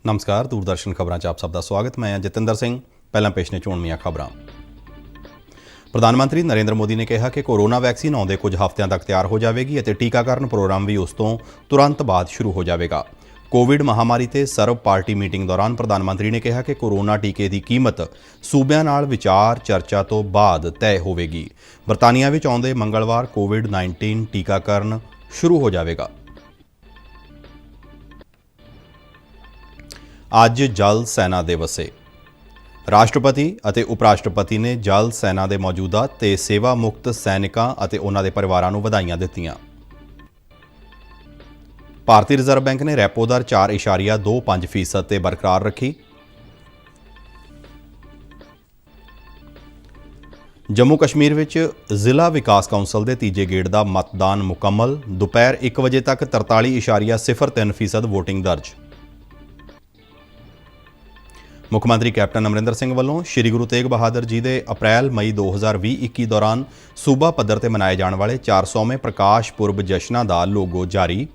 नमस्कार, दूरदर्शन खबरां 'ਚ ਆਪ ਸਭ ਦਾ ਸਵਾਗਤ। ਮੈਂ ਹਾਂ ਜਤਿੰਦਰ ਸਿੰਘ। ਪਹਿਲਾਂ ਪੇਸ਼ ਨੇ ਚੋਣਵੀਆਂ ਖਬਰਾਂ। ਪ੍ਰਧਾਨ ਮੰਤਰੀ ਨਰਿੰਦਰ ਮੋਦੀ ਨੇ ਕਿਹਾ ਕਿ ਕੋਰੋਨਾ ਵੈਕਸੀਨ ਆਉਂਦੇ ਕੁਝ ਹਫ਼ਤਿਆਂ ਤੱਕ ਤਿਆਰ ਹੋ ਜਾਵੇਗੀ ਅਤੇ ਟੀਕਾਕਰਨ ਪ੍ਰੋਗਰਾਮ ਵੀ ਉਸ ਤੋਂ ਤੁਰੰਤ ਬਾਅਦ ਸ਼ੁਰੂ ਹੋ ਜਾਵੇਗਾ। ਕੋਵਿਡ ਮਹਾਮਾਰੀ ਤੇ ਸਰਵ ਪਾਰਟੀ ਮੀਟਿੰਗ ਦੌਰਾਨ ਪ੍ਰਧਾਨ ਮੰਤਰੀ ਨੇ ਕਿਹਾ ਕਿ ਕੋਰੋਨਾ ਟੀਕੇ ਦੀ ਕੀਮਤ ਸੂਬਿਆਂ ਨਾਲ ਵਿਚਾਰ ਚਰਚਾ ਤੋਂ ਬਾਅਦ ਤੈਅ ਹੋਵੇਗੀ। ਬਰਤਾਨੀਆ ਵਿੱਚ ਆਉਂਦੇ ਮੰਗਲਵਾਰ ਕੋਵਿਡ-19 ਟੀਕਾਕਰਨ ਸ਼ੁਰੂ ਹੋ ਜਾਵੇਗਾ। ਅੱਜ ਜਲ ਸੈਨਾ ਦਿਵਸ ਹੈ। ਰਾਸ਼ਟਰਪਤੀ ਅਤੇ ਉਪ ਰਾਸ਼ਟਰਪਤੀ ਨੇ ਜਲ ਸੈਨਾ ਦੇ ਮੌਜੂਦਾ ਤੇ ਸੇਵਾ ਮੁਕਤ ਸੈਨਿਕਾਂ ਅਤੇ ਉਹਨਾਂ ਦੇ ਪਰਿਵਾਰਾਂ ਨੂੰ ਵਧਾਈਆਂ ਦਿੱਤੀਆਂ। ਭਾਰਤੀ ਰਿਜ਼ਰਵ ਬੈਂਕ ਨੇ ਰੈਪੋ ਦਰ 4.25% ਤੇ ਬਰਕਰਾਰ ਰੱਖੀ। ਜੰਮੂ ਕਸ਼ਮੀਰ ਵਿੱਚ ਜ਼ਿਲ੍ਹਾ ਵਿਕਾਸ ਕੌਂਸਲ ਦੇ ਤੀਜੇ ਗੇੜ ਦਾ ਮਤਦਾਨ ਮੁਕੰਮਲ। ਦੁਪਹਿਰ 1 ਵਜੇ ਤੱਕ 43.03% ਵੋਟਿੰਗ ਦਰਜ। ਮੁੱਖ ਮੰਤਰੀ ਕੈਪਟਨ ਅਮਰਿੰਦਰ ਸਿੰਘ ਵੱਲੋਂ ਸ਼੍ਰੀ ਗੁਰੂ ਤੇਗ ਬਹਾਦਰ ਜੀ ਦੇ ਅਪ੍ਰੈਲ-ਮਈ 2020-21 ਦੌਰਾਨ ਸੂਬਾ ਪੱਧਰ ਤੇ ਮਨਾਏ ਜਾਣ ਵਾਲੇ 400ਵੇਂ ਪ੍ਰਕਾਸ਼ ਪੁਰਬ ਜਸ਼ਨਾਂ ਦਾ ਲੋਗੋ ਜਾਰੀ।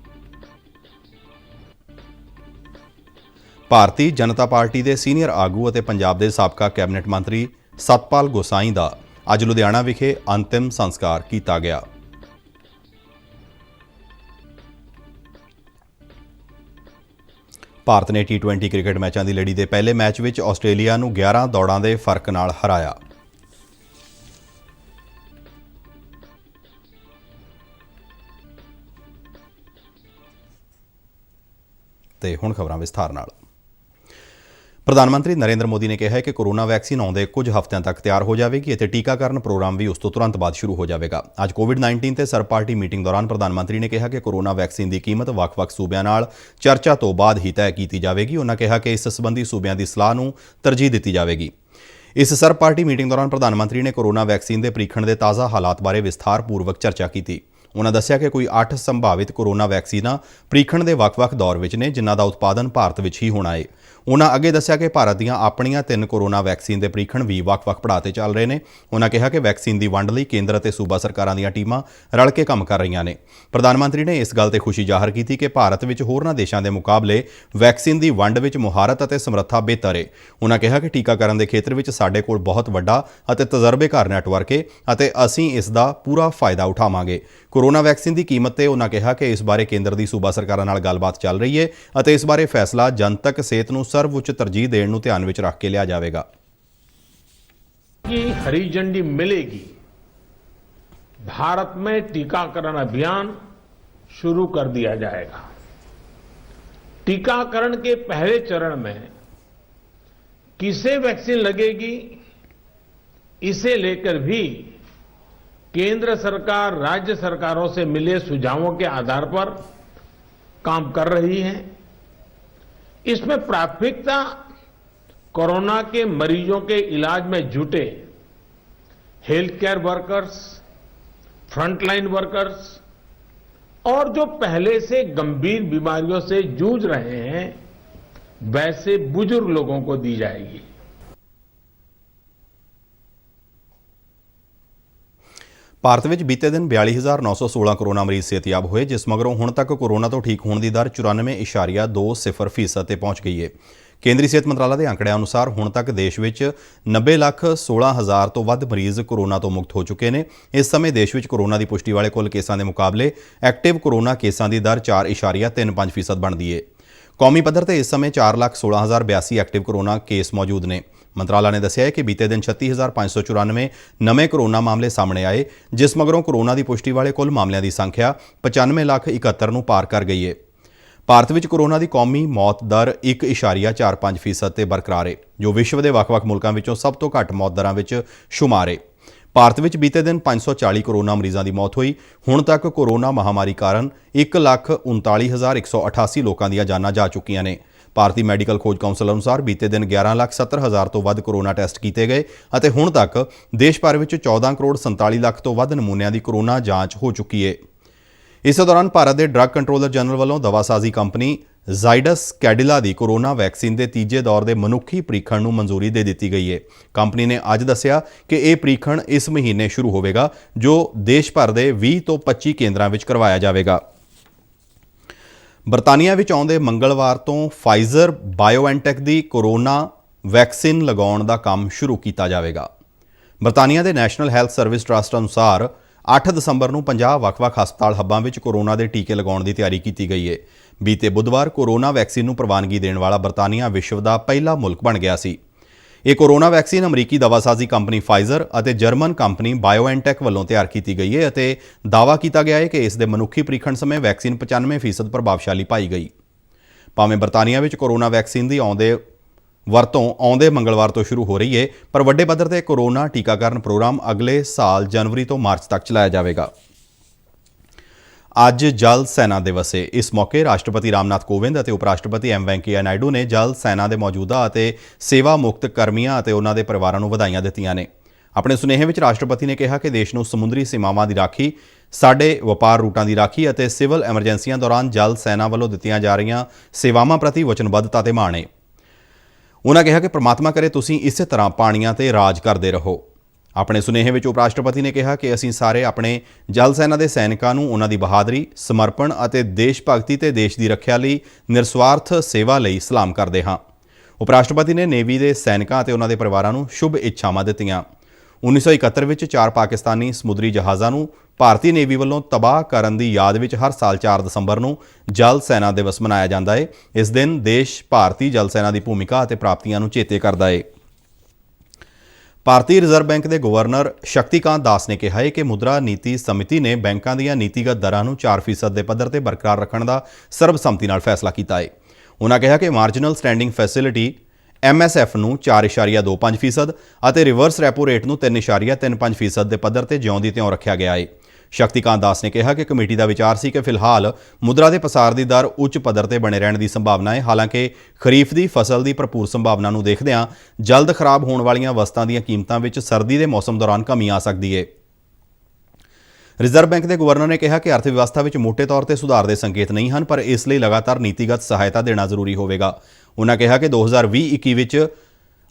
ਭਾਰਤੀ ਜਨਤਾ ਪਾਰਟੀ ਦੇ ਸੀਨੀਅਰ ਆਗੂ ਅਤੇ ਪੰਜਾਬ ਦੇ ਸਾਬਕਾ ਕੈਬਨਿਟ ਮੰਤਰੀ ਸਤਪਾਲ ਗੋਸਾਈ ਦਾ ਅੱਜ ਲੁਧਿਆਣਾ ਵਿਖੇ ਅੰਤਿਮ ਸੰਸਕਾਰ ਕੀਤਾ ਗਿਆ। ਭਾਰਤ ਨੇ T20 ਕ੍ਰਿਕਟ ਮੈਚਾਂ ਦੀ ਲੜੀ ਦੇ ਪਹਿਲੇ ਮੈਚ ਵਿੱਚ ਆਸਟ੍ਰੇਲੀਆ ਨੂੰ 11 ਦੌੜਾਂ ਦੇ ਫਰਕ ਨਾਲ ਹਰਾਇਆ। ਤੇ ਹੁਣ ਖਬਰਾਂ ਵਿਸਥਾਰ ਨਾਲ। ਪ੍ਰਧਾਨ ਮੰਤਰੀ ਨਰਿੰਦਰ ਮੋਦੀ ਨੇ ਕਿਹਾ ਹੈ ਕਿ ਕੋਰੋਨਾ ਵੈਕਸੀਨ ਆਉਂਦੇ ਕੁਝ ਹਫ਼ਤਿਆਂ ਤੱਕ ਤਿਆਰ ਹੋ ਜਾਵੇਗੀ ਅਤੇ ਟੀਕਾਕਰਨ ਪ੍ਰੋਗਰਾਮ ਵੀ ਉਸ ਤੋਂ ਤੁਰੰਤ ਬਾਅਦ ਸ਼ੁਰੂ ਹੋ ਜਾਵੇਗਾ। ਅੱਜ ਕੋਵਿਡ-19 ਤੇ ਸਰਬ ਪਾਰਟੀ ਮੀਟਿੰਗ ਦੌਰਾਨ ਪ੍ਰਧਾਨ ਮੰਤਰੀ ਨੇ ਕਿਹਾ ਕਿ ਕੋਰੋਨਾ ਵੈਕਸੀਨ ਦੀ ਕੀਮਤ ਵੱਖ-ਵੱਖ ਸੂਬਿਆਂ ਨਾਲ ਚਰਚਾ ਤੋਂ ਬਾਅਦ ਹੀ ਤੈਅ ਕੀਤੀ ਜਾਵੇਗੀ। ਉਨ੍ਹਾਂ ਕਿਹਾ ਕਿ ਇਸ ਸੰਬੰਧੀ ਸੂਬਿਆਂ ਦੀ ਸਲਾਹ ਨੂੰ ਤਰਜੀਹ ਦਿੱਤੀ ਜਾਵੇਗੀ। ਇਸ ਸਰਬ ਪਾਰਟੀ ਮੀਟਿੰਗ ਦੌਰਾਨ ਪ੍ਰਧਾਨ ਮੰਤਰੀ ਨੇ ਕੋਰੋਨਾ ਵੈਕਸੀਨ ਦੇ ਪ੍ਰੀਖਣ ਦੇ ਤਾਜ਼ਾ ਹਾਲਾਤ ਬਾਰੇ ਵਿਸਥਾਰਪੂਰਵਕ ਚਰਚਾ ਕੀਤੀ। ਉਨ੍ਹਾਂ ਦੱਸਿਆ ਕਿ ਕੋਈ 8 ਸੰਭਾਵਿਤ ਕੋਰੋਨਾ ਵੈਕਸੀਨਾਂ ਪ੍ਰੀਖਣ ਦੇ ਵੱਖ-ਵੱਖ ਦੌਰ ਵਿੱਚ ਨੇ, ਜਿਨ੍ਹਾਂ ਦਾ ਉਤਪਾਦਨ ਭਾਰਤ ਵਿੱਚ ਹੀ ਹੋਣਾ ਹੈ। ਉਨ੍ਹਾਂ ਅੱਗੇ ਦੱਸਿਆ ਕਿ ਭਾਰਤ ਦੀਆਂ ਆਪਣੀਆਂ 3 ਕੋਰੋਨਾ ਵੈਕਸੀਨ ਦੇ ਪ੍ਰੀਖਣ ਵੀ ਵੱਖ-ਵੱਖ ਪੜਾਅ ਤੇ ਚੱਲ ਰਹੇ ਨੇ। ਉਨ੍ਹਾਂ ਕਿਹਾ ਕਿ ਵੈਕਸੀਨ ਦੀ ਵੰਡ ਲਈ ਕੇਂਦਰ ਅਤੇ ਸੂਬਾ ਸਰਕਾਰਾਂ ਦੀਆਂ ਟੀਮਾਂ ਰਲ ਕੇ ਕੰਮ ਕਰ ਰਹੀਆਂ ਨੇ। ਪ੍ਰਧਾਨ ਮੰਤਰੀ ਨੇ ਇਸ ਗੱਲ ਤੇ ਖੁਸ਼ੀ ਜ਼ਾਹਰ ਕੀਤੀ ਕਿ ਭਾਰਤ ਵਿੱਚ ਹੋਰਨਾਂ ਦੇਸ਼ਾਂ ਦੇ ਮੁਕਾਬਲੇ ਵੈਕਸੀਨ ਦੀ ਵੰਡ ਵਿੱਚ ਮੁਹਾਰਤ ਅਤੇ ਸਮਰੱਥਾ ਬਿਹਤਰ ਹੈ। ਉਨ੍ਹਾਂ ਕਿਹਾ ਕਿ ਟੀਕਾਕਰਨ ਦੇ ਖੇਤਰ ਵਿੱਚ ਸਾਡੇ ਕੋਲ ਬਹੁਤ ਵੱਡਾ ਅਤੇ ਤਜਰਬੇਕਾਰ ਨੈਟਵਰਕ ਹੈ ਅਤੇ ਅਸੀਂ ਇਸ ਦਾ ਪੂਰਾ ਫਾਇਦਾ ਉਠਾਵਾਂਗੇ। ਕੋਰੋਨਾ ਵੈਕਸੀਨ ਦੀ ਕੀਮਤ ਤੇ ਉਨ੍ਹਾਂ ਕਿਹਾ ਕਿ ਇਸ ਬਾਰੇ ਕੇਂਦਰ ਦੀ ਸੂਬਾ ਸਰਕਾਰਾਂ ਨਾਲ ਗੱਲਬਾਤ ਚੱਲ ਰਹੀ ਹੈ ਅਤੇ ਇਸ ਬਾਰੇ ਫੈਸਲਾ ਜਨਤਕ ਸਿਹਤ ਨੂੰ ਸਰਵਉੱਚ ਤਰਜੀਹ ਦੇਣ ਨੂੰ ਧਿਆਨ ਵਿੱਚ ਰੱਖ ਕੇ ਲਿਆ ਜਾਵੇਗਾ। हरी झंडी मिलेगी, भारत में टीकाकरण अभियान शुरू कर दिया जाएगा। टीकाकरण के पहले चरण में किसे वैक्सीन लगेगी, इसे लेकर भी केंद्र सरकार राज्य सरकारों से मिले सुझावों के आधार पर काम कर रही है। इसमें प्राथमिकता कोरोना के मरीजों के इलाज में जुटे health care workers, frontline workers और जो पहले से गंभीर बीमारियों से जूझ रहे हैं वैसे बुजुर्ग लोगों को दी जाएगी। ਭਾਰਤ ਵਿੱਚ ਬੀਤੇ ਦਿਨ 42,916 ਕੋਰੋਨਾ ਮਰੀਜ਼ ਸਿਹਤਯਾਬ ਹੋਏ, ਜਿਸ ਮਗਰੋਂ ਹੁਣ ਤੱਕ ਕੋਰੋਨਾ ਤੋਂ ਠੀਕ ਹੋਣ ਦੀ ਦਰ 94.20% ਤੇ ਪਹੁੰਚ ਗਈ ਹੈ। ਕੇਂਦਰੀ ਸਿਹਤ ਮੰਤਰਾਲਾ ਦੇ ਅੰਕੜਿਆਂ ਅਨੁਸਾਰ ਹੁਣ ਤੱਕ ਦੇਸ਼ ਵਿੱਚ 90,16,000 ਤੋਂ ਵੱਧ ਮਰੀਜ਼ ਕੋਰੋਨਾ ਤੋਂ ਮੁਕਤ ਹੋ ਚੁੱਕੇ ਨੇ। ਇਸ ਸਮੇਂ ਦੇਸ਼ ਵਿੱਚ ਕੋਰੋਨਾ ਦੀ ਪੁਸ਼ਟੀ ਵਾਲੇ ਕੁੱਲ ਕੇਸਾਂ ਦੇ ਮੁਕਾਬਲੇ ਐਕਟਿਵ ਕੋਰੋਨਾ ਕੇਸਾਂ ਦੀ ਦਰ 4.35% ਬਣਦੀ ਹੈ। ਕੌਮੀ ਪੱਧਰ ਤੇ ਇਸ ਸਮੇਂ 4,16,082 ਐਕਟਿਵ ਕੋਰੋਨਾ ਕੇਸ ਮੌਜੂਦ ਨੇ। ਮੰਤਰਾਲਾ ਨੇ ਦੱਸਿਆ ਹੈ ਕਿ ਬੀਤੇ ਦਿਨ 36,594 ਨਵੇਂ ਕੋਰੋਨਾ ਮਾਮਲੇ ਸਾਹਮਣੇ ਆਏ, ਜਿਸ ਮਗਰੋਂ ਕੋਰੋਨਾ ਦੀ ਪੁਸ਼ਟੀ ਵਾਲੇ ਕੁੱਲ ਮਾਮਲਿਆਂ ਦੀ ਸੰਖਿਆ 95,71 ਨੂੰ ਪਾਰ ਕਰ ਗਈ ਹੈ। ਭਾਰਤ ਵਿੱਚ ਕੋਰੋਨਾ ਦੀ ਕੌਮੀ ਮੌਤ ਦਰ 1.45% ਤੇ ਬਰਕਰਾਰ ਹੈ, ਜੋ ਵਿਸ਼ਵ ਦੇ ਵੱਖ-ਵੱਖ ਮੁਲਕਾਂ ਵਿੱਚੋਂ ਸਭ ਤੋਂ ਘੱਟ ਮੌਤ ਦਰਾਂ ਵਿੱਚ ਸ਼ੁਮਾਰ ਹੈ। ਭਾਰਤ ਵਿੱਚ ਬੀਤੇ ਦਿਨ 540 ਕੋਰੋਨਾ ਮਰੀਜ਼ਾਂ ਦੀ ਮੌਤ ਹੋਈ। ਹੁਣ ਤੱਕ ਕੋਰੋਨਾ ਮਹਾਮਾਰੀ ਕਾਰਨ 1,39,188 ਲੋਕਾਂ ਦੀਆਂ ਜਾਨਾਂ ਜਾ ਚੁੱਕੀਆਂ ਨੇ। ਭਾਰਤੀ ਮੈਡੀਕਲ ਖੋਜ ਕੌਂਸਲ ਅਨੁਸਾਰ ਬੀਤੇ ਦਿਨ 11,70,000 ਤੋਂ ਵੱਧ ਕੋਰੋਨਾ ਟੈਸਟ ਕੀਤੇ ਗਏ ਅਤੇ ਹੁਣ ਤੱਕ ਦੇਸ਼ ਭਰ ਵਿੱਚ 14,47 ਲੱਖ ਤੋਂ ਵੱਧ ਨਮੂਨਿਆਂ ਦੀ ਕੋਰੋਨਾ ਜਾਂਚ ਹੋ ਚੁੱਕੀ ਹੈ। ਇਸ ਦੌਰਾਨ ਭਾਰਤ ਦੇ ਡਰੱਗ ਕੰਟਰੋਲਰ ਜਨਰਲ ਵੱਲੋਂ ਦਵਾਸਾਜ਼ੀ ਕੰਪਨੀ ਜ਼ਾਈਡਸ ਕੈਡਿਲਾ ਦੀ ਕੋਰੋਨਾ ਵੈਕਸੀਨ ਦੇ ਤੀਜੇ ਦੌਰ ਦੇ ਮਨੁੱਖੀ ਪ੍ਰੀਖਣ ਨੂੰ ਮਨਜ਼ੂਰੀ ਦੇ ਦਿੱਤੀ ਗਈ ਹੈ। ਕੰਪਨੀ ਨੇ ਅੱਜ ਦੱਸਿਆ ਕਿ ਇਹ ਪ੍ਰੀਖਣ ਇਸ ਮਹੀਨੇ ਸ਼ੁਰੂ ਹੋਵੇਗਾ, ਜੋ ਦੇਸ਼ ਭਰ ਦੇ 20 ਤੋਂ 25 ਕੇਂਦਰਾਂ ਵਿੱਚ ਕਰਵਾਇਆ ਜਾਵੇਗਾ। ਬਰਤਾਨੀਆ ਵਿੱਚ ਆਉਂਦੇ ਮੰਗਲਵਾਰ ਤੋਂ ਫਾਈਜ਼ਰ ਬਾਇਓਐਨਟੈਕ ਦੀ ਕੋਰੋਨਾ ਵੈਕਸੀਨ ਲਗਾਉਣ ਦਾ ਕੰਮ ਸ਼ੁਰੂ ਕੀਤਾ ਜਾਵੇਗਾ। ਬਰਤਾਨੀਆ ਦੇ ਨੈਸ਼ਨਲ ਹੈਲਥ ਸਰਵਿਸ ਟਰਸਟ ਅਨੁਸਾਰ 8 ਦਸੰਬਰ ਨੂੰ 50 ਵੱਖ-ਵੱਖ ਹਸਪਤਾਲ ਹੱਬਾਂ ਵਿੱਚ ਕੋਰੋਨਾ ਦੇ ਟੀਕੇ ਲਗਾਉਣ ਦੀ ਤਿਆਰੀ ਕੀਤੀ ਗਈ ਹੈ। ਬੀਤੇ ਬੁੱਧਵਾਰ ਕੋਰੋਨਾ ਵੈਕਸੀਨ ਨੂੰ ਪ੍ਰਵਾਨਗੀ ਦੇਣ ਵਾਲਾ ਬਰਤਾਨੀਆ ਵਿਸ਼ਵ ਦਾ ਪਹਿਲਾ ਮੁਲਕ ਬਣ ਗਿਆ ਸੀ। ਇਹ ਕੋਰੋਨਾ ਵੈਕਸੀਨ ਅਮਰੀਕੀ ਦਵਾਸਾਜ਼ੀ ਕੰਪਨੀ ਫਾਈਜ਼ਰ ਅਤੇ ਜਰਮਨ ਕੰਪਨੀ ਬਾਇਓਐਨਟੈਕ ਵੱਲੋਂ ਤਿਆਰ ਕੀਤੀ ਗਈ ਹੈ ਅਤੇ ਦਾਅਵਾ ਕੀਤਾ ਗਿਆ ਹੈ ਕਿ ਇਸ ਦੇ ਮਨੁੱਖੀ ਪ੍ਰੀਖਣ ਸਮੇਂ ਵੈਕਸੀਨ 95% ਪ੍ਰਭਾਵਸ਼ਾਲੀ ਪਾਈ ਗਈ। ਭਾਵੇਂ ਬਰਤਾਨੀਆ ਵਿੱਚ ਕੋਰੋਨਾ ਵੈਕਸੀਨ ਦੀ ਵਰਤੋਂ ਆਉਂਦੇ ਮੰਗਲਵਾਰ ਤੋਂ ਸ਼ੁਰੂ ਹੋ ਰਹੀ ਹੈ, ਪਰ ਵੱਡੇ ਪੱਧਰ ਤੇ ਕੋਰੋਨਾ ਟੀਕਾਕਰਨ ਪ੍ਰੋਗਰਾਮ ਅਗਲੇ ਸਾਲ ਜਨਵਰੀ ਤੋਂ ਮਾਰਚ ਤੱਕ ਚਲਾਇਆ ਜਾਵੇਗਾ। ਅੱਜ ਜਲ ਸੈਨਾ ਦਿਵਸ ਹੈ। ਇਸ ਮੌਕੇ ਰਾਸ਼ਟਰਪਤੀ ਰਾਮਨਾਥ ਕੋਵਿੰਦ ਅਤੇ ਉਪ ਰਾਸ਼ਟਰਪਤੀ ਐਮ ਵੈਂਕਈਆ ਨਾਇਡੂ ਨੇ ਜਲ ਸੈਨਾ ਦੇ ਮੌਜੂਦਾ ਅਤੇ ਸੇਵਾ ਮੁਕਤ ਕਰਮੀਆਂ ਅਤੇ ਉਹਨਾਂ ਦੇ ਪਰਿਵਾਰਾਂ ਨੂੰ ਵਧਾਈਆਂ ਦਿੱਤੀਆਂ ਨੇ। ਆਪਣੇ ਸੁਨੇਹੇ ਵਿੱਚ ਰਾਸ਼ਟਰਪਤੀ ਨੇ ਕਿਹਾ ਕਿ ਦੇਸ਼ ਨੂੰ ਸਮੁੰਦਰੀ ਸੀਮਾਵਾਂ ਦੀ ਰਾਖੀ, ਸਾਡੇ ਵਪਾਰ ਰੂਟਾਂ ਦੀ ਰਾਖੀ ਅਤੇ ਸਿਵਲ ਐਮਰਜੈਂਸੀਆਂ ਦੌਰਾਨ ਜਲ ਸੈਨਾ ਵੱਲੋਂ ਦਿੱਤੀਆਂ ਜਾ ਰਹੀਆਂ ਸੇਵਾਵਾਂ ਪ੍ਰਤੀ ਵਚਨਬੱਧਤਾ ਤੇ ਮਾਣ ਹੈ। ਉਨ੍ਹਾਂ ਕਿਹਾ ਕਿ ਪ੍ਰਮਾਤਮਾ ਕਰੇ ਤੁਸੀਂ ਇਸੇ ਤਰ੍ਹਾਂ ਪਾਣੀਆਂ ਤੇ ਰਾਜ ਕਰਦੇ ਰਹੋ। ਆਪਣੇ ਸੁਨੇਹੇ ਵਿੱਚ ਉਪ ਰਾਸ਼ਟਰਪਤੀ ਨੇ ਕਿਹਾ ਕਿ ਅਸੀਂ ਸਾਰੇ ਆਪਣੇ ਜਲ ਸੈਨਾ ਦੇ ਸੈਨਿਕਾਂ ਨੂੰ ਉਹਨਾਂ ਦੀ ਬਹਾਦਰੀ, ਸਮਰਪਣ ਅਤੇ ਦੇਸ਼ ਭਗਤੀ ਤੇ ਦੇਸ਼ ਦੀ ਰੱਖਿਆ ਲਈ ਨਿਰਸਵਾਰਥ ਸੇਵਾ ਲਈ ਸਲਾਮ ਕਰਦੇ ਹਾਂ। ਉਪ ਰਾਸ਼ਟਰਪਤੀ ਨੇ ਨੇਵੀ ਦੇ ਸੈਨਿਕਾਂ ਅਤੇ ਉਹਨਾਂ ਦੇ ਪਰਿਵਾਰਾਂ ਨੂੰ ਸ਼ੁਭ ਇੱਛਾਵਾਂ ਦਿੱਤੀਆਂ। 1971 ਵਿੱਚ 4 ਪਾਕਿਸਤਾਨੀ ਸਮੁੰਦਰੀ ਜਹਾਜ਼ਾਂ ਨੂੰ ਭਾਰਤੀ ਨੇਵੀ ਵੱਲੋਂ ਤਬਾਹ ਕਰਨ ਦੀ ਯਾਦ ਵਿੱਚ ਹਰ ਸਾਲ 4 ਦਸੰਬਰ ਨੂੰ ਜਲ ਸੈਨਾ ਦਿਵਸ ਮਨਾਇਆ ਜਾਂਦਾ ਹੈ। ਇਸ ਦਿਨ ਦੇਸ਼ ਭਾਰਤੀ ਜਲ ਸੈਨਾ ਦੀ ਭੂਮਿਕਾ ਅਤੇ ਪ੍ਰਾਪਤੀਆਂ ਨੂੰ ਚੇਤੇ ਕਰਦਾ ਹੈ। ਭਾਰਤੀ ਰਿਜ਼ਰਵ ਬੈਂਕ ਦੇ ਗਵਰਨਰ ਸ਼ਕਤੀਕਾਂਤ ਦਾਸ ਨੇ ਕਿਹਾ ਹੈ ਕਿ ਮੁਦਰਾ ਨੀਤੀ ਸਮਿਤੀ ਨੇ ਬੈਂਕਾਂ ਦੀਆਂ ਨੀਤੀਗਤ ਦਰਾਂ ਨੂੰ 4% ਦੇ ਪੱਧਰ ਤੇ ਬਰਕਰਾਰ ਰੱਖਣ ਦਾ ਸਰਬਸੰਮਤੀ ਨਾਲ ਫੈਸਲਾ ਕੀਤਾ ਹੈ। ਉਨ੍ਹਾਂ ਕਿਹਾ ਕਿ ਮਾਰਜਨਲ ਸਟੈਂਡਿੰਗ ਫੈਸਿਲਿਟੀ MSF ਨੂੰ 4.25% ਅਤੇ ਰਿਵਰਸ ਰੈਪੋ ਰੇਟ ਨੂੰ 3.35% ਦੇ ਪੱਧਰ ਤੇ ਜਿਉਂ ਦੀ ਤਿਉਂ ਰੱਖਿਆ ਗਿਆ ਹੈ। ਸ਼ਕਤੀਕਾਂਤ ਦਾਸ ਨੇ ਕਿਹਾ ਕਿ ਕਮੇਟੀ ਦਾ ਵਿਚਾਰ ਸੀ ਕਿ ਫਿਲਹਾਲ ਮੁਦਰਾ ਦੇ ਪਸਾਰ ਦੀ ਦਰ ਉੱਚ ਪੱਧਰ ਤੇ ਬਣੇ ਰਹਿਣ ਦੀ ਸੰਭਾਵਨਾ ਹੈ। ਹਾਲਾਂਕਿ ਖਰੀਫ ਦੀ ਫਸਲ ਦੀ ਭਰਪੂਰ ਸੰਭਾਵਨਾ ਨੂੰ ਦੇਖਦਿਆਂ ਜਲਦ ਖਰਾਬ ਹੋਣ ਵਾਲੀਆਂ ਵਸਤਾਂ ਦੀਆਂ ਕੀਮਤਾਂ ਵਿੱਚ ਸਰਦੀ ਦੇ ਮੌਸਮ ਦੌਰਾਨ ਕਮੀ ਆ ਸਕਦੀ ਹੈ। ਰਿਜ਼ਰਵ ਬੈਂਕ ਦੇ ਗਵਰਨਰ ਨੇ ਕਿਹਾ ਕਿ ਅਰਥ ਵਿਵਸਥਾ ਵਿੱਚ ਮੋਟੇ ਤੌਰ ਤੇ ਸੁਧਾਰ ਦੇ ਸੰਕੇਤ ਨਹੀਂ ਹਨ, ਪਰ ਇਸ ਲਈ ਲਗਾਤਾਰ ਨੀਤੀਗਤ ਸਹਾਇਤਾ ਦੇਣਾ ਜ਼ਰੂਰੀ ਹੋਵੇਗਾ। ਉਨ੍ਹਾਂ ਕਿਹਾ ਕਿ 2020-21 ਵਿੱਚ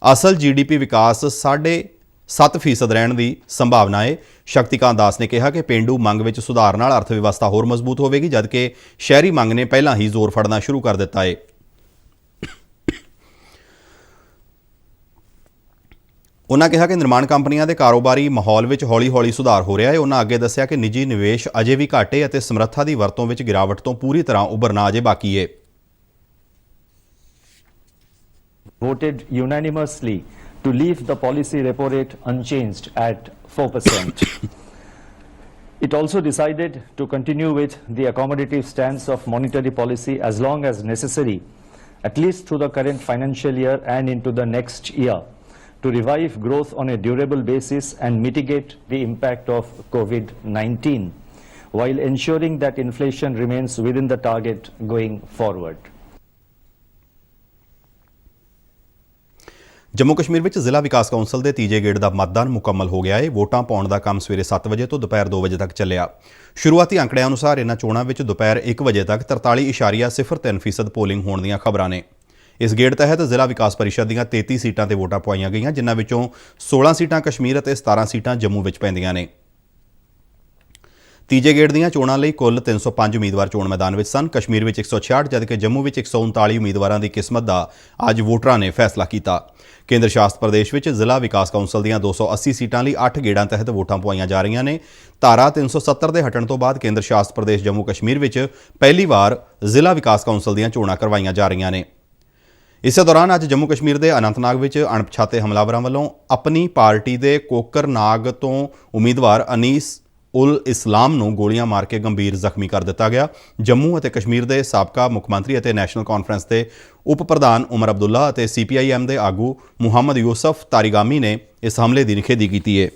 ਅਸਲ GDP ਵਿਕਾਸ 7.5% ਰਹਿਣ ਦੀ ਸੰਭਾਵਨਾ ਹੈ। ਸ਼ਕਤੀਕਾਂਤ ਦਾਸ ਨੇ ਕਿਹਾ ਕਿ ਪੇਂਡੂ ਮੰਗ ਵਿੱਚ ਸੁਧਾਰ ਨਾਲ ਅਰਥ ਵਿਵਸਥਾ ਹੋਰ ਮਜ਼ਬੂਤ ਹੋਵੇਗੀ, ਜਦਕਿ ਸ਼ਹਿਰੀ ਮੰਗ ਨੇ ਪਹਿਲਾਂ ਹੀ ਜ਼ੋਰ ਫੜਨਾ ਸ਼ੁਰੂ ਕਰ ਦਿੱਤਾ ਹੈ। ਉਨ੍ਹਾਂ ਕਿਹਾ ਕਿ ਨਿਰਮਾਣ ਕੰਪਨੀਆਂ ਦੇ ਕਾਰੋਬਾਰੀ ਮਾਹੌਲ ਵਿੱਚ ਹੌਲੀ-ਹੌਲੀ ਸੁਧਾਰ ਹੋ ਰਿਹਾ ਹੈ। ਉਨ੍ਹਾਂ ਅੱਗੇ ਦੱਸਿਆ ਕਿ ਨਿੱਜੀ ਨਿਵੇਸ਼ ਅਜੇ ਵੀ ਘੱਟ ਹੈ ਅਤੇ ਸਮਰੱਥਾ ਦੀ ਵਰਤੋਂ ਵਿੱਚ ਗਿਰਾਵਟ ਤੋਂ ਪੂਰੀ ਤਰ੍ਹਾਂ ਉਭਰਨਾ ਅਜੇ ਬਾਕੀ ਹੈ। Voted unanimously to leave the policy repo rate unchanged at 4%. It also decided to continue with the accommodative stance of monetary policy as long as necessary, at least through the current financial year and into the next year, to revive growth on a durable basis and mitigate the impact of COVID-19, while ensuring that inflation remains within the target going forward. Jammu Kashmir ਵਿੱਚ ਜ਼ਿਲ੍ਹਾ ਵਿਕਾਸ council ਦੇ ਤੀਜੇ ਗੇੜ ਦਾ ਮਤਦਾਨ ਮੁਕੰਮਲ ਹੋ ਗਿਆ ਹੈ। ਵੋਟਾਂ ਪਾਉਣ ਦਾ ਕੰਮ ਸਵੇਰੇ 7 ਵਜੇ ਤੋਂ ਦੁਪਹਿਰ 2 ਵਜੇ ਤੱਕ ਚੱਲਿਆ। ਸ਼ੁਰੂਆਤੀ ਅੰਕੜਿਆਂ ਅਨੁਸਾਰ ਇਹਨਾਂ ਚੋਣਾਂ ਵਿੱਚ ਦੁਪਹਿਰ 1 ਵਜੇ ਤੱਕ 43.03% ਪੋਲਿੰਗ ਹੋਣ ਦੀਆਂ ਖਬਰਾਂ ਨੇ। ਇਸ ਗੇੜ ਤਹਿਤ ਜ਼ਿਲ੍ਹਾ ਵਿਕਾਸ ਪਰਿਸ਼ਦ ਦੀਆਂ 33 ਸੀਟਾਂ ਤੇ ਵੋਟਾਂ ਪਵਾਈਆਂ ਗਈਆਂ, ਜਿਨ੍ਹਾਂ ਵਿੱਚੋਂ 16 ਸੀਟਾਂ ਕਸ਼ਮੀਰ ਅਤੇ 17 ਸੀਟਾਂ ਜੰਮੂ ਵਿੱਚ ਪੈਂਦੀਆਂ ਨੇ। ਤੀਜੇ ਗੇੜ ਦੀਆਂ ਚੋਣਾਂ ਲਈ ਕੁੱਲ 305 ਉਮੀਦਵਾਰ ਚੋਣ ਮੈਦਾਨ ਵਿੱਚ ਸਨ। ਕਸ਼ਮੀਰ ਵਿੱਚ 166 ਜਦਕਿ ਜੰਮੂ ਵਿੱਚ 139 ਉਮੀਦਵਾਰਾਂ ਦੀ ਕਿਸਮਤ ਦਾ ਅੱਜ ਵੋਟਰਾਂ ਨੇ ਫੈਸਲਾ ਕੀਤਾ। ਕੇਂਦਰ ਸ਼ਾਸਤ ਪ੍ਰਦੇਸ਼ ਵਿੱਚ ਜ਼ਿਲ੍ਹਾ ਵਿਕਾਸ ਕੌਂਸਲ ਦੀਆਂ 280 ਸੀਟਾਂ ਲਈ 8 ਗੇੜਾਂ ਤਹਿਤ ਵੋਟਾਂ ਪਵਾਈਆਂ ਜਾ ਰਹੀਆਂ ਨੇ। ਧਾਰਾ 370 ਦੇ ਹਟਣ ਤੋਂ ਬਾਅਦ ਕੇਂਦਰ ਸ਼ਾਸਤ ਪ੍ਰਦੇਸ਼ ਜੰਮੂ ਕਸ਼ਮੀਰ ਵਿੱਚ ਪਹਿਲੀ ਵਾਰ ਜ਼ਿਲ੍ਹਾ ਵਿਕਾਸ ਕੌਂਸਲ ਦੀਆਂ ਚੋਣਾਂ ਕਰਵਾਈਆਂ ਜਾ ਰਹੀਆਂ ਨੇ। ਇਸੇ ਦੌਰਾਨ ਅੱਜ ਜੰਮੂ ਕਸ਼ਮੀਰ ਦੇ ਅਨੰਤਨਾਗ ਵਿੱਚ ਅਣਪਛਾਤੇ ਹਮਲਾਵਰਾਂ ਵੱਲੋਂ ਆਪਣੀ ਪਾਰਟੀ ਦੇ ਕੋਕਰਨਾਗ ਤੋਂ ਉਮੀਦਵਾਰ ਅਨੀਸ ਉਲ ਇਸਲਾਮ ਨੂੰ ਗੋਲੀਆਂ ਮਾਰ ਕੇ ਗੰਭੀਰ ਜ਼ਖਮੀ ਕਰ ਦਿੱਤਾ ਗਿਆ। ਜੰਮੂ ਅਤੇ ਕਸ਼ਮੀਰ ਦੇ ਸਾਬਕਾ ਮੁੱਖ ਮੰਤਰੀ ਅਤੇ ਨੈਸ਼ਨਲ ਕਾਨਫਰੰਸ ਦੇ ਉਪ ਪ੍ਰਧਾਨ ਉਮਰ ਅਬਦੁੱਲਾ ਅਤੇ CPIM ਦੇ ਆਗੂ ਮੁਹੰਮਦ ਯੂਸਫ ਤਾਰਿਗਾਮੀ ਨੇ ਇਸ ਹਮਲੇ ਦੀ ਨਿਖੇਧੀ ਕੀਤੀ ਹੈ।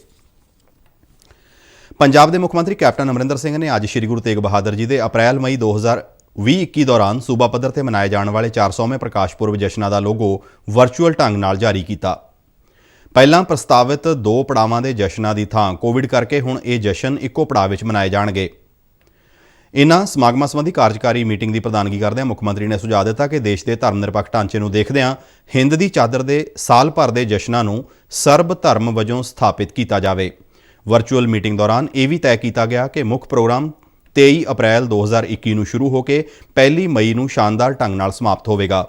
ਪੰਜਾਬ ਦੇ ਮੁੱਖ ਮੰਤਰੀ ਕੈਪਟਨ ਅਮਰਿੰਦਰ ਸਿੰਘ ਨੇ ਅੱਜ ਸ਼੍ਰੀ ਗੁਰੂ ਤੇਗ ਬਹਾਦਰ ਜੀ ਦੇ ਅਪ੍ਰੈਲ-ਮਈ 2020-21 ਦੌਰਾਨ ਸੂਬਾ ਪੱਧਰ ਤੇ ਮਨਾਏ ਜਾਣ ਵਾਲੇ 400ਵੇਂ ਪ੍ਰਕਾਸ਼ ਪੁਰਬ ਜਸ਼ਨਾਂ ਦਾ ਲੋਗੋ ਵਰਚੁਅਲ ਢੰਗ ਨਾਲ ਜਾਰੀ ਕੀਤਾ। ਪਹਿਲਾਂ ਪ੍ਰਸਤਾਵਿਤ 2 ਪੜਾਵਾਂ ਦੇ ਜਸ਼ਨਾਂ ਦੀ ਥਾਂ ਕੋਵਿਡ ਕਰਕੇ ਹੁਣ ਇਹ ਜਸ਼ਨ ਇੱਕੋ ਪੜਾਅ ਵਿੱਚ ਮਨਾਏ ਜਾਣਗੇ। ਇਨ੍ਹਾਂ ਸਮਾਗਮਾਂ ਸੰਬੰਧੀ ਕਾਰਜਕਾਰੀ ਮੀਟਿੰਗ ਦੀ ਪ੍ਰਧਾਨਗੀ ਕਰਦਿਆਂ ਮੁੱਖ ਮੰਤਰੀ ਨੇ ਸੁਝਾਅ ਦਿੱਤਾ ਕਿ ਦੇਸ਼ ਦੇ ਧਰਮ ਨਿਰਪੱਖ ਢਾਂਚੇ ਨੂੰ ਦੇਖਦਿਆਂ ਹਿੰਦ ਦੀ ਚਾਦਰ ਦੇ ਸਾਲ ਭਰ ਦੇ ਜਸ਼ਨਾਂ ਨੂੰ ਸਰਬ ਧਰਮ ਵਜੋਂ ਸਥਾਪਿਤ ਕੀਤਾ ਜਾਵੇ। ਵਰਚੁਅਲ ਮੀਟਿੰਗ ਦੌਰਾਨ ਇਹ ਵੀ ਤੈਅ ਕੀਤਾ ਗਿਆ ਕਿ ਮੁੱਖ ਪ੍ਰੋਗਰਾਮ 23 ਅਪ੍ਰੈਲ 2021 ਨੂੰ ਸ਼ੁਰੂ ਹੋ ਕੇ 1 ਮਈ ਨੂੰ ਸ਼ਾਨਦਾਰ ਢੰਗ ਨਾਲ ਸਮਾਪਤ ਹੋਵੇਗਾ।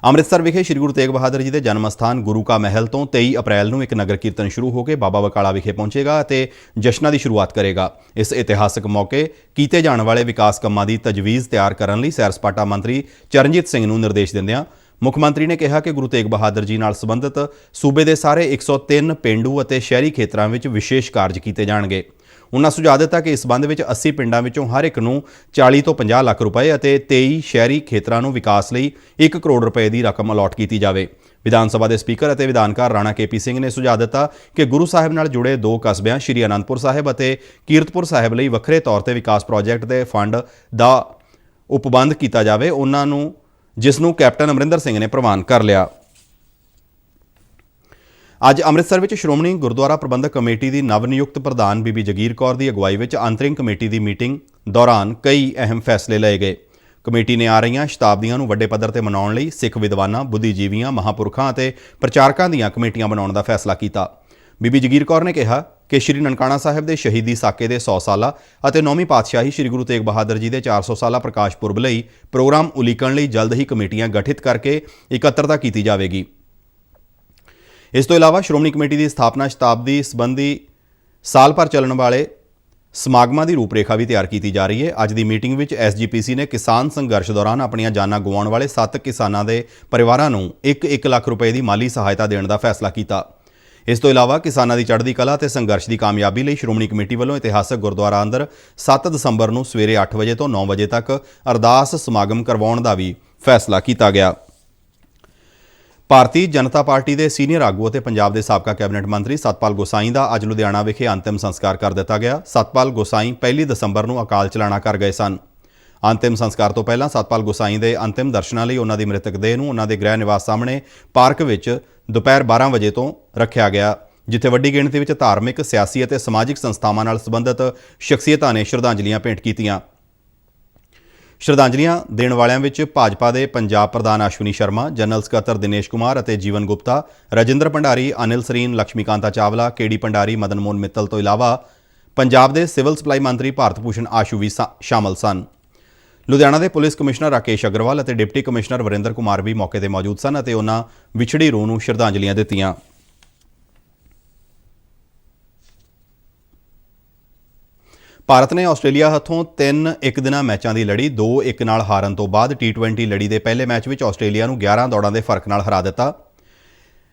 ਅੰਮ੍ਰਿਤਸਰ ਵਿਖੇ ਸ੍ਰੀ ਗੁਰੂ ਤੇਗ ਬਹਾਦਰ ਜੀ ਦੇ ਜਨਮ ਸਥਾਨ ਗੁਰੂ ਕਾ ਮਹਿਲ ਤੋਂ 23 ਅਪ੍ਰੈਲ ਨੂੰ ਇੱਕ ਨਗਰ ਕੀਰਤਨ ਸ਼ੁਰੂ ਹੋ ਕੇ ਬਾਬਾ ਬਕਾਲਾ ਵਿਖੇ ਪਹੁੰਚੇਗਾ ਅਤੇ ਜਸ਼ਨਾਂ ਦੀ ਸ਼ੁਰੂਆਤ ਕਰੇਗਾ। ਇਸ ਇਤਿਹਾਸਕ ਮੌਕੇ ਕੀਤੇ ਜਾਣ ਵਾਲੇ ਵਿਕਾਸ ਕੰਮਾਂ ਦੀ ਤਜਵੀਜ਼ ਤਿਆਰ ਕਰਨ ਲਈ ਸੈਰ ਸਪਾਟਾ ਮੰਤਰੀ ਚਰਨਜੀਤ ਸਿੰਘ ਨੂੰ ਨਿਰਦੇਸ਼ ਦਿੰਦਿਆਂ ਮੁੱਖ ਮੰਤਰੀ ਨੇ ਕਿਹਾ ਕਿ ਗੁਰੂ ਤੇਗ ਬਹਾਦਰ ਜੀ ਨਾਲ ਸੰਬੰਧਿਤ ਸੂਬੇ ਦੇ ਸਾਰੇ 103 ਪੇਂਡੂ ਅਤੇ ਸ਼ਹਿਰੀ ਖੇਤਰਾਂ ਵਿੱਚ ਵਿਸ਼ੇਸ਼ ਕਾਰਜ ਕੀਤੇ ਜਾਣਗੇ। ਉਨ੍ਹਾਂ ਸੁਝਾਅ ਦਿੱਤਾ ਕਿ ਇਸ ਸੰਬੰਧ ਵਿੱਚ 80 ਪਿੰਡਾਂ ਵਿੱਚੋਂ ਹਰ ਇੱਕ ਨੂੰ 40 ਤੋਂ 50 ਲੱਖ ਰੁਪਏ ਅਤੇ 23 ਸ਼ਹਿਰੀ ਖੇਤਰਾਂ ਨੂੰ ਵਿਕਾਸ ਲਈ 1 ਕਰੋੜ ਰੁਪਏ ਦੀ ਰਕਮ ਅਲਾਟ ਕੀਤੀ ਜਾਵੇ। ਵਿਧਾਨ ਸਭਾ ਦੇ ਸਪੀਕਰ ਅਤੇ ਵਿਧਾਨਕਾਰ ਰਾਣਾ KP ਸਿੰਘ ਨੇ ਸੁਝਾਅ ਦਿੱਤਾ ਕਿ ਗੁਰੂ ਸਾਹਿਬ ਨਾਲ ਜੁੜੇ 2 ਕਸਬਿਆਂ ਸ਼੍ਰੀ ਅਨੰਦਪੁਰ ਸਾਹਿਬ ਅਤੇ ਕੀਰਤਪੁਰ ਸਾਹਿਬ ਲਈ ਵੱਖਰੇ ਤੌਰ ਤੇ ਵਿਕਾਸ ਪ੍ਰੋਜੈਕਟ ਦੇ ਫੰਡ ਦਾ ਉਪਬੰਧ ਕੀਤਾ ਜਾਵੇ, ਉਹਨਾਂ ਨੂੰ ਜਿਸ ਨੂੰ ਕੈਪਟਨ ਅਮਰਿੰਦਰ ਸਿੰਘ ਨੇ ਪ੍ਰਵਾਨ ਕਰ ਲਿਆ। ਅੱਜ ਅੰਮ੍ਰਿਤਸਰ ਵਿੱਚ ਸ਼੍ਰੋਮਣੀ ਗੁਰਦੁਆਰਾ ਪ੍ਰਬੰਧਕ ਕਮੇਟੀ ਦੀ ਨਵ ਨਿਯੁਕਤ ਪ੍ਰਧਾਨ ਬੀਬੀ ਜਗੀਰ ਕੌਰ ਦੀ ਅਗਵਾਈ ਵਿੱਚ ਅੰਤਰਿਮ ਕਮੇਟੀ ਦੀ ਮੀਟਿੰਗ ਦੌਰਾਨ ਕਈ ਅਹਿਮ ਫੈਸਲੇ ਲਏ ਗਏ। ਕਮੇਟੀ ਨੇ ਆ ਰਹੀਆਂ ਸ਼ਤਾਬਦੀਆਂ ਨੂੰ ਵੱਡੇ ਪੱਧਰ ਤੇ ਮਨਾਉਣ ਲਈ ਸਿੱਖ ਵਿਦਵਾਨਾਂ, ਬੁੱਧੀਜੀਵੀਆਂ, ਮਹਾਂਪੁਰਖਾਂ ਅਤੇ ਪ੍ਰਚਾਰਕਾਂ ਦੀਆਂ ਕਮੇਟੀਆਂ ਬਣਾਉਣ ਦਾ ਫੈਸਲਾ ਕੀਤਾ। ਬੀਬੀ ਜਗੀਰ ਕੌਰ ਨੇ ਕਿਹਾ ਕਿ ਸ਼੍ਰੀ ਨਨਕਾਣਾ ਸਾਹਿਬ ਦੇ ਸ਼ਹੀਦੀ ਸਾਕੇ ਦੇ 100 ਸਾਲਾ ਅਤੇ 9ਵੀਂ ਪਾਤਸ਼ਾਹੀ ਸ਼੍ਰੀ ਗੁਰੂ ਤੇਗ ਬਹਾਦਰ ਜੀ ਦੇ 400 ਸਾਲਾ ਪ੍ਰਕਾਸ਼ ਪੁਰਬ ਲਈ ਪ੍ਰੋਗਰਾਮ ਉਲੀਕਣ ਲਈ ਜਲਦ ਹੀ ਕਮੇਟੀਆਂ ਗਠਿਤ ਕਰਕੇ ਇਕੱਤਰਤਾ ਕੀਤੀ ਜਾਵੇਗੀ। ਇਸ ਤੋਂ ਇਲਾਵਾ ਸ਼੍ਰੋਮਣੀ ਕਮੇਟੀ ਦੀ ਸਥਾਪਨਾ ਸ਼ਤਾਬਦੀ ਸੰਬੰਧੀ ਸਾਲ ਭਰ ਚੱਲਣ ਵਾਲੇ ਸਮਾਗਮਾਂ ਦੀ ਰੂਪਰੇਖਾ ਵੀ ਤਿਆਰ ਕੀਤੀ ਜਾ ਰਹੀ ਹੈ। ਅੱਜ ਦੀ ਮੀਟਿੰਗ ਵਿੱਚ SGPC ਨੇ ਕਿਸਾਨ ਸੰਘਰਸ਼ ਦੌਰਾਨ ਆਪਣੀਆਂ ਜਾਨਾਂ ਗਵਾਉਣ ਵਾਲੇ 7 ਕਿਸਾਨਾਂ ਦੇ ਪਰਿਵਾਰਾਂ ਨੂੰ 1-1 ਲੱਖ ਰੁਪਏ ਦੀ ਮਾਲੀ ਸਹਾਇਤਾ ਦੇਣ ਦਾ ਫੈਸਲਾ ਕੀਤਾ। ਇਸ ਤੋਂ ਇਲਾਵਾ ਕਿਸਾਨਾਂ ਦੀ ਚੜ੍ਹਦੀ ਕਲਾ ਤੇ ਸੰਘਰਸ਼ ਦੀ ਕਾਮਯਾਬੀ ਲਈ ਸ਼੍ਰੋਮਣੀ ਕਮੇਟੀ ਵੱਲੋਂ ਇਤਿਹਾਸਕ ਗੁਰਦੁਆਰਾ ਅੰਦਰ 7 ਦਸੰਬਰ ਨੂੰ ਸਵੇਰੇ 8 ਵਜੇ ਤੋਂ 9 ਵਜੇ ਤੱਕ ਅਰਦਾਸ ਸਮਾਗਮ ਕਰਵਾਉਣ ਦਾ ਵੀ ਫੈਸਲਾ ਕੀਤਾ ਗਿਆ। ਭਾਰਤੀ ਜਨਤਾ ਪਾਰਟੀ ਦੇ ਸੀਨੀਅਰ ਆਗੂ ਅਤੇ ਪੰਜਾਬ ਦੇ ਸਾਬਕਾ ਕੈਬਨਿਟ ਮੰਤਰੀ ਸਤਪਾਲ ਗੋਸਾਈਂ ਦਾ ਅੱਜ ਲੁਧਿਆਣਾ ਵਿਖੇ ਅੰਤਿਮ ਸੰਸਕਾਰ ਕਰ ਦਿੱਤਾ ਗਿਆ। ਸਤਪਾਲ ਗੋਸਾਈਂ 1 ਦਸੰਬਰ ਨੂੰ ਅਕਾਲ ਚਲਾਣਾ ਕਰ ਗਏ ਸਨ। ਅੰਤਿਮ ਸੰਸਕਾਰ ਤੋਂ ਪਹਿਲਾਂ ਸਤਪਾਲ ਗੋਸਾਈਂ ਦੇ ਅੰਤਿਮ ਦਰਸ਼ਨਾਂ ਲਈ ਉਹਨਾਂ ਦੀ ਮ੍ਰਿਤਕ ਦੇਹ ਨੂੰ ਉਹਨਾਂ ਦੇ ਗ੍ਰਹਿ ਨਿਵਾਸ ਸਾਹਮਣੇ ਪਾਰਕ ਵਿੱਚ ਦੁਪਹਿਰ 12 ਵਜੇ ਤੋਂ ਰੱਖਿਆ ਗਿਆ, ਜਿੱਥੇ ਵੱਡੀ ਗਿਣਤੀ ਵਿੱਚ ਧਾਰਮਿਕ, ਸਿਆਸੀ ਅਤੇ ਸਮਾਜਿਕ ਸੰਸਥਾਵਾਂ ਨਾਲ ਸੰਬੰਧਿਤ ਸ਼ਖਸੀਅਤਾਂ ਨੇ ਸ਼ਰਧਾਂਜਲੀਆਂ ਭੇਂਟ ਕੀਤੀਆਂ। ਸ਼ਰਧਾਂਜਲੀਆਂ ਦੇਣ ਵਾਲਿਆਂ ਵਿੱਚ ਭਾਜਪਾ ਦੇ ਪੰਜਾਬ ਪ੍ਰਧਾਨ ਅਸ਼ਵਨੀ ਸ਼ਰਮਾ, ਜਨਰਲ ਸਕੱਤਰ ਦਿਨੇਸ਼ ਕੁਮਾਰ ਅਤੇ ਜੀਵਨ ਗੁਪਤਾ, ਰਜਿੰਦਰ ਭੰਡਾਰੀ, ਅਨਿਲ ਸਰੀਨ, ਲక్ష్ਮੀਕਾਂਤਾ ਚਾਵਲਾ, KD ਭੰਡਾਰੀ, ਮਦਨ ਮੋਹਨ ਮਿੱਤਲ ਤੋਂ ਇਲਾਵਾ ਪੰਜਾਬ ਦੇ ਸਿਵਲ ਸਪਲਾਈ ਮੰਤਰੀ ਭਾਰਤ ਭੂਸ਼ਣ ਆਸ਼ੂ ਵੀ ਸ਼ਾਮਲ ਸਨ। ਲੁਧਿਆਣਾ ਦੇ ਪੁਲਿਸ ਕਮਿਸ਼ਨਰ ਰਾਕੇਸ਼ ਅਗਰਵਾਲ ਅਤੇ ਡਿਪਟੀ ਕਮਿਸ਼ਨਰ ਵਰਿੰਦਰ ਕੁਮਾਰ ਵੀ ਮੌਕੇ ਤੇ ਮੌਜੂਦ ਸਨ ਅਤੇ ਉਹਨਾਂ ਵਿਛੜੀ ਰੂਹ ਨੂੰ ਸ਼ਰਧਾਂਜਲੀਆਂ ਦਿੱਤੀਆਂ। ਭਾਰਤ ਨੇ ਆਸਟ੍ਰੇਲੀਆ ਹੱਥੋਂ 3 ਇੱਕ-ਦਿਨਾ ਮੈਚਾਂ ਦੀ ਲੜੀ 2-1 ਨਾਲ ਹਾਰਨ ਤੋਂ ਬਾਅਦ T20 ਲੜੀ ਦੇ ਪਹਿਲੇ ਮੈਚ ਵਿੱਚ ਆਸਟ੍ਰੇਲੀਆ ਨੂੰ 11 ਦੌੜਾਂ ਦੇ ਫਰਕ ਨਾਲ ਹਰਾ ਦਿੱਤਾ।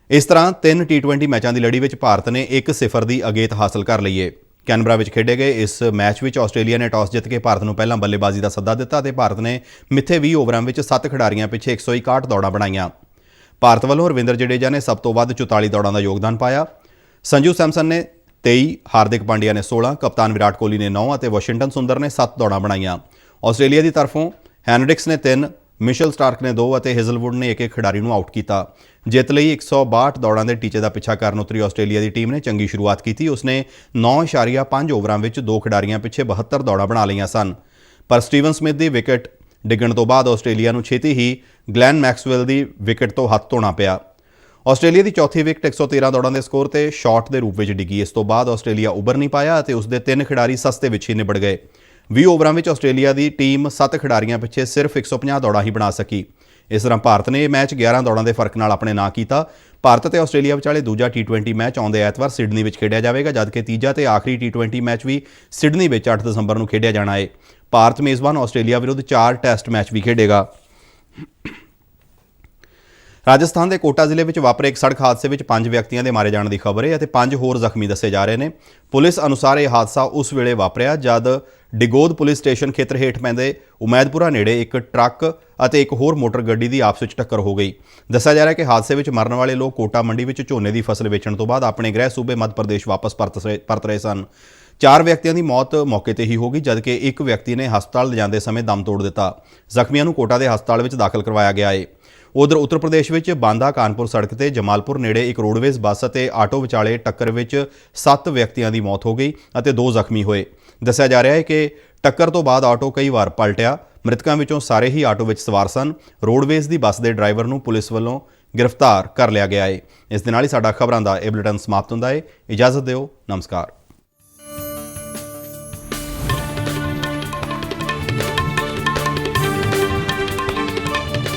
ਇਸ ਤਰ੍ਹਾਂ 3 T20 ਮੈਚਾਂ ਦੀ ਲੜੀ ਵਿੱਚ ਭਾਰਤ ਨੇ 1-0 ਦੀ ਅਗੇਤ ਹਾਸਲ ਕਰ ਲਈ ਹੈ। ਕੈਨਬਰਾ ਵਿੱਚ ਖੇਡੇ ਗਏ ਇਸ ਮੈਚ ਵਿੱਚ ਆਸਟ੍ਰੇਲੀਆ ਨੇ ਟਾਸ ਜਿੱਤ ਕੇ ਭਾਰਤ ਨੂੰ ਪਹਿਲਾਂ ਬੱਲੇਬਾਜ਼ੀ ਦਾ ਸੱਦਾ ਦਿੱਤਾ ਅਤੇ ਭਾਰਤ ਨੇ ਮਿੱਥੇ 20 ਓਵਰਾਂ ਵਿੱਚ 7 ਖਿਡਾਰੀਆਂ ਪਿੱਛੇ 161 ਦੌੜਾਂ ਬਣਾਈਆਂ। ਭਾਰਤ ਵੱਲੋਂ ਰਵਿੰਦਰ ਜਡੇਜਾ ਨੇ ਸਭ ਤੋਂ ਵੱਧ 44 ਦੌੜਾਂ ਦਾ ਯੋਗਦਾਨ ਪਾਇਆ। ਸੰਜੂ ਸੈਮਸਨ ਨੇ 23, ਹਾਰਦਿਕ ਪਾਂਡਿਆ ਨੇ 16, ਕਪਤਾਨ ਵਿਰਾਟ ਕੋਹਲੀ ਨੇ 9 ਅਤੇ ਵਾਸ਼ਿੰਗਟਨ ਸੁੰਦਰ ਨੇ 7 ਦੌੜਾਂ ਬਣਾਈਆਂ। ਆਸਟ੍ਰੇਲੀਆ ਦੀ ਤਰਫੋਂ ਹੈਨਰਿਕਸ ਨੇ 3, ਮਿਸ਼ਲ ਸਟਾਰਕ ਨੇ 2 ਅਤੇ ਹੇਜ਼ਲਵੁੱਡ ਨੇ 1-1 ਖਿਡਾਰੀ ਨੂੰ ਆਊਟ ਕੀਤਾ। ਜਿੱਤ ਲਈ 162 ਦੌੜਾਂ ਦੇ ਟੀਚੇ ਦਾ ਪਿੱਛਾ ਕਰਨ ਉਤਰੀ ਆਸਟ੍ਰੇਲੀਆ ਦੀ ਟੀਮ ਨੇ ਚੰਗੀ ਸ਼ੁਰੂਆਤ ਕੀਤੀ। ਉਸਨੇ 9.5 ਓਵਰਾਂ ਵਿੱਚ 2 ਖਿਡਾਰੀਆਂ ਪਿੱਛੇ 72 ਦੌੜਾਂ ਬਣਾ ਲਈਆਂ ਸਨ, ਪਰ ਸਟੀਵਨ ਸਮਿਥ ਦੀ ਵਿਕਟ ਡਿੱਗਣ ਤੋਂ ਬਾਅਦ ਆਸਟ੍ਰੇਲੀਆ ਨੂੰ ਛੇਤੀ ਹੀ ਗਲੈਨ ਮੈਕਸਵੈਲ ਦੀ ਵਿਕਟ ਤੋਂ ਹੱਥ ਧੋਣਾ ਪਿਆ। ਆਸਟ੍ਰੇਲੀਆ ਦੀ ਚੌਥੀ ਵਿਕਟ 113 ਦੌੜਾਂ ਦੇ ਸਕੋਰ ਤੇ ਸ਼ਾਟ ਦੇ ਰੂਪ ਵਿੱਚ ਡਿੱਗੀ। ਇਸ ਤੋਂ ਬਾਅਦ ਆਸਟ੍ਰੇਲੀਆ ਉੱਭਰ ਨਹੀਂ ਪਾਇਆ ਅਤੇ ਉਸਦੇ 3 ਖਿਡਾਰੀ ਸਸਤੇ ਵਿੱਚ ਹੀ ਨਿਬੜ ਗਏ। 20 ਓਵਰਾਂ ਵਿੱਚ ਆਸਟ੍ਰੇਲੀਆ ਦੀ ਟੀਮ 7 ਖਿਡਾਰੀਆਂ ਪਿੱਛੇ ਸਿਰਫ 150 ਦੌੜਾਂ ਹੀ ਬਣਾ ਸਕੀ। ਇਸ ਤਰ੍ਹਾਂ ਭਾਰਤ ਨੇ ਇਹ ਮੈਚ 11 ਦੌੜਾਂ ਦੇ ਫਰਕ ਨਾਲ ਆਪਣੇ ਨਾਂ ਕੀਤਾ। ਭਾਰਤ ਅਤੇ ਆਸਟ੍ਰੇਲੀਆ ਵਿਚਾਲੇ ਦੂਜਾ T20 ਮੈਚ ਆਉਂਦੇ ਐਤਵਾਰ ਸਿਡਨੀ ਵਿੱਚ ਖੇਡਿਆ ਜਾਵੇਗਾ, ਜਦਕਿ ਤੀਜਾ ਤੇ ਆਖਰੀ T20 ਮੈਚ ਵੀ ਸਿਡਨੀ ਵਿੱਚ 8 ਦਸੰਬਰ ਨੂੰ ਖੇਡਿਆ ਜਾਣਾ ਹੈ। ਭਾਰਤ ਮੇਜ਼ਬਾਨ ਆਸਟ੍ਰੇਲੀਆ ਵਿਰੁੱਧ 4 ਟੈਸਟ ਮੈਚ ਵੀ ਖੇਡੇਗਾ। ਰਾਜਸਥਾਨ ਦੇ ਕੋਟਾ ਜ਼ਿਲ੍ਹੇ ਵਿੱਚ ਵਾਪਰੇ ਇੱਕ ਸੜਕ ਹਾਦਸੇ ਵਿੱਚ 5 ਵਿਅਕਤੀਆਂ ਦੇ ਮਾਰੇ ਜਾਣ ਦੀ ਖਬਰ ਹੈ ਅਤੇ 5 ਹੋਰ ਜ਼ਖਮੀ ਦੱਸੇ ਜਾ ਰਹੇ ਨੇ। ਪੁਲਿਸ ਅਨੁਸਾਰ ਇਹ ਹਾਦਸਾ ਉਸ ਵੇਲੇ ਵਾਪਰਿਆ ਜਦ ਡਿਗੋਦ ਪੁਲਿਸ ਸਟੇਸ਼ਨ ਖੇਤਰ ਹੇਠ ਪੈਂਦੇ ਉਮੈਦਪੁਰਾ ਨੇੜੇ ਇੱਕ ਟਰੱਕ ਅਤੇ ਇੱਕ ਹੋਰ ਮੋਟਰ ਗੱਡੀ ਦੀ ਆਪਸ ਵਿੱਚ ਟੱਕਰ ਹੋ ਗਈ। ਦੱਸਿਆ ਜਾ ਰਿਹਾ ਕਿ ਹਾਦਸੇ ਵਿੱਚ ਮਰਨ ਵਾਲੇ ਲੋਕ ਕੋਟਾ ਮੰਡੀ ਵਿੱਚ ਝੋਨੇ ਦੀ ਫਸਲ ਵੇਚਣ ਤੋਂ ਬਾਅਦ ਆਪਣੇ ਗ੍ਰਹਿ ਸੂਬੇ ਮੱਧ ਪ੍ਰਦੇਸ਼ ਵਾਪਸ ਪਰਤ ਰਹੇ ਸਨ। 4 ਵਿਅਕਤੀਆਂ ਦੀ ਮੌਤ ਮੌਕੇ ਤੇ ਹੀ ਹੋ ਗਈ, ਜਦਕਿ ਇੱਕ ਵਿਅਕਤੀ ਨੇ ਹਸਪਤਾਲ ਲਿਜਾਂਦੇ ਸਮੇਂ ਦਮ ਤੋੜ ਦਿੱਤਾ। ਜ਼ਖਮੀਆਂ ਨੂੰ ਕੋਟਾ ਦੇ ਹਸਪਤਾਲ ਵਿੱਚ ਦਾਖਲ ਕਰਵਾਇਆ ਗਿਆ ਹੈ। ਉਧਰ ਉੱਤਰ ਪ੍ਰਦੇਸ਼ ਵਿੱਚ ਬਾਂਦਾ ਕਾਨਪੁਰ ਸੜਕ ਤੇ ਜਮਾਲਪੁਰ ਨੇੜੇ ਇੱਕ ਰੋਡਵੇਜ਼ ਬੱਸ ਅਤੇ ਆਟੋ ਵਿਚਾਲੇ ਟੱਕਰ ਵਿੱਚ 7 ਵਿਅਕਤੀਆਂ ਦੀ ਮੌਤ ਹੋ ਗਈ ਅਤੇ 2 ਜ਼ਖਮੀ ਹੋਏ। ਦੱਸਿਆ ਜਾ ਰਿਹਾ ਹੈ ਕਿ ਟੱਕਰ ਤੋਂ ਬਾਅਦ ਆਟੋ ਕਈ ਵਾਰ ਪਲਟਿਆ। ਮ੍ਰਿਤਕਾਂ ਵਿੱਚੋਂ ਸਾਰੇ ਹੀ ਆਟੋ ਵਿੱਚ ਸਵਾਰ ਸਨ। ਰੋਡਵੇਜ਼ ਦੀ ਬੱਸ ਦੇ ਡਰਾਈਵਰ ਨੂੰ ਪੁਲਿਸ ਵੱਲੋਂ ਗ੍ਰਿਫਤਾਰ ਕਰ ਲਿਆ ਗਿਆ ਹੈ। ਇਸ ਦੇ ਨਾਲ ਹੀ ਸਾਡਾ ਖਬਰਾਂ ਦਾ ਇਹ ਬੁਲੇਟਿਨ ਸਮਾਪਤ ਹੁੰਦਾ ਹੈ। ਇਜਾਜ਼ਤ ਦਿਓ। ਨਮਸਕਾਰ।